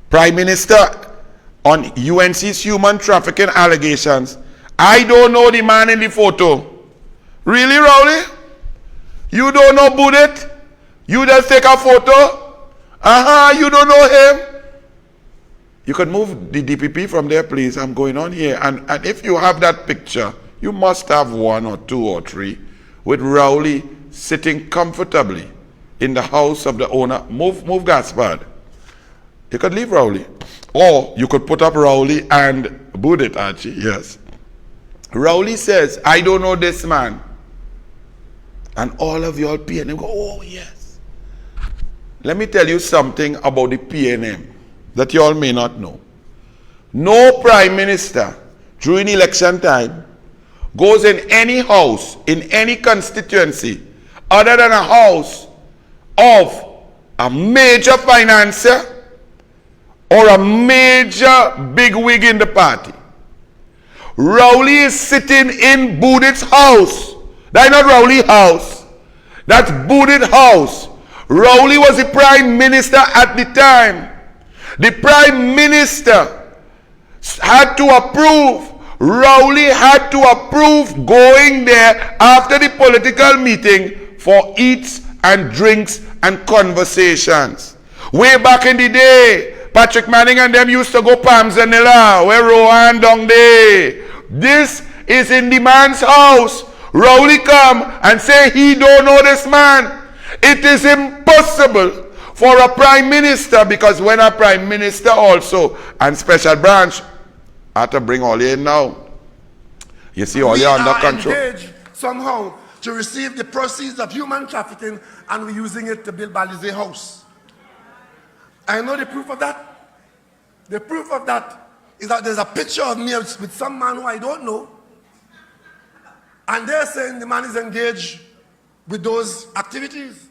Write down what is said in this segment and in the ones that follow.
Prime Minister on UNC's human trafficking allegations. I don't know the man in the photo. Really, Rowley? You don't know Budit? You just take a photo? You don't know him? You could move the DPP from there, please. I'm going on here. And if you have that picture, you must have one or two or three with Rowley sitting comfortably in the house of the owner. Move Gaspard. You could leave Rowley. Or you could put up Rowley and Budit, Archie. Yes. Rowley says, I don't know this man. And all of you all PNM go, oh yes. Let me tell you something about the PNM that you all may not know. No prime minister during election time goes in any house, in any constituency, other than a house of a major financier or a major bigwig in the party. Rowley is sitting in Budit's house. That's not Rowley's house. That's Budit's house. Rowley was the prime minister at the time. The prime minister had to approve. Rowley had to approve going there after the political meeting for eats and drinks and conversations. Way back in the day, Patrick Manning and them used to go Palms and Nilla, where Rohan down there. This is in the man's house. Rowley come and say he don't know this man. It is impossible for a prime minister, because when a prime minister also and special branch have to bring all in now. You see all you under control. Engaged somehow to receive the proceeds of human trafficking, and we're using it to build Balize House. I know the proof of that. The proof of that is that there's a picture of me with some man who I don't know, and they're saying the man is engaged with those activities.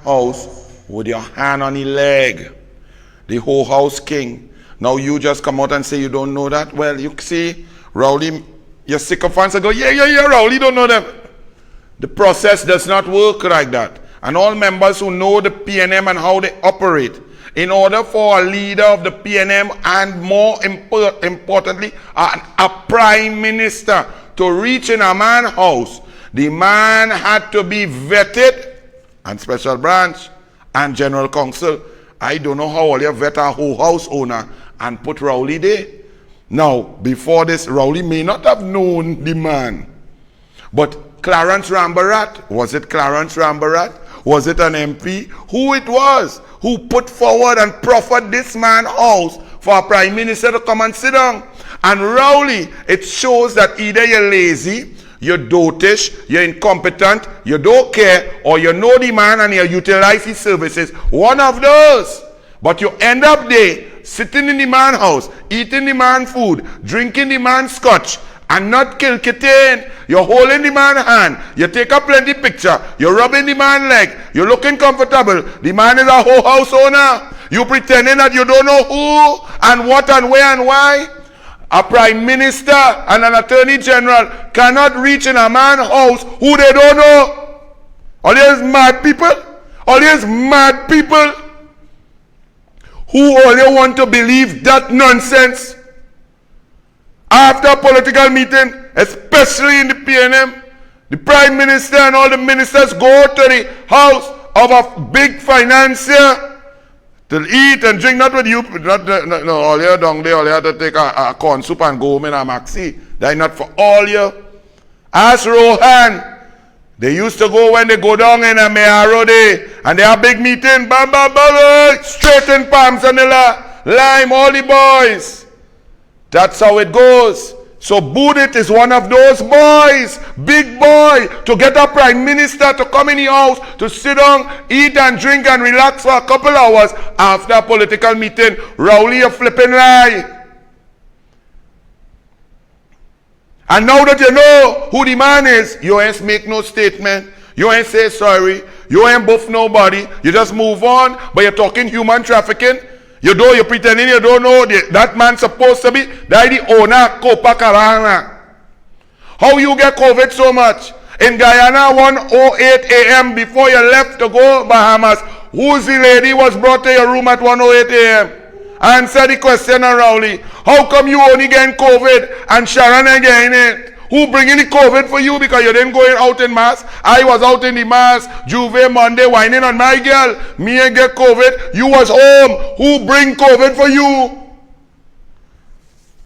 House with your hand on the leg, the whole house king. Now you just come out and say you don't know that. Well, you see, Rowley, your sycophants go, yeah, Rowley don't know them. The process does not work like that. And all members who know the PNM and how they operate, in order for a leader of the PNM and more importantly, a prime minister to reach in a man's house, the man had to be vetted, and special branch and general counsel. I don't know how all you vet a whole house owner and put Rowley there. Now, before this, Rowley may not have known the man. But Clarence Rambarat, was it Clarence Rambarat? Was it an MP? Who it was who put forward and proffered this man's house for a prime minister to come and sit down? And Rowley, it shows that either you're lazy, you're dotish, you're incompetent, you don't care, or you know the man and you utilize his services. One of those. But you end up there, sitting in the man's house, eating the man's food, drinking the man's scotch, and not kilkitting. You're holding the man's hand. You take a plenty picture. You're rubbing the man's leg. You're looking comfortable. The man is a whole house owner. You pretending that you don't know who and what and where and why. A prime minister and an attorney general cannot reach in a man's house who they don't know. All these mad people, all these mad people who only want to believe that nonsense. After a political meeting, especially in the PNM, the prime minister and all the ministers go to the house of a big financier to eat and drink, not with you, no, all you down there, all you have to take a corn soup and go home in a maxi. That's not for all you. Ask Rohan. They used to go when they go down in a Mayaro day, and they have big meeting, bam, bam, bam, straight in Palms and Lime, all the boys. That's how it goes. So Budit is one of those boys, big boy, to get a prime minister to come in the house, to sit down, eat and drink and relax for a couple hours after a political meeting. Rowley, a flipping lie. And now that you know who the man is, you ain't make no statement. You ain't say sorry. You ain't buff nobody. You just move on. But you're talking human trafficking. You're pretending you don't know that man supposed to be the owner, Copa Carana. How you get COVID so much? In Guyana, 1:08 a.m. before you left to go Bahamas, who's the lady was brought to your room at 1:08 a.m.? Answer the question, Rowley. How come you only getting COVID and Sharon ain't getting it? Who bringing the COVID for you because you didn't go out in mass? I was out in the mass, Juve Monday, whining on my girl. Me ain't get COVID. You was home. Who bring COVID for you?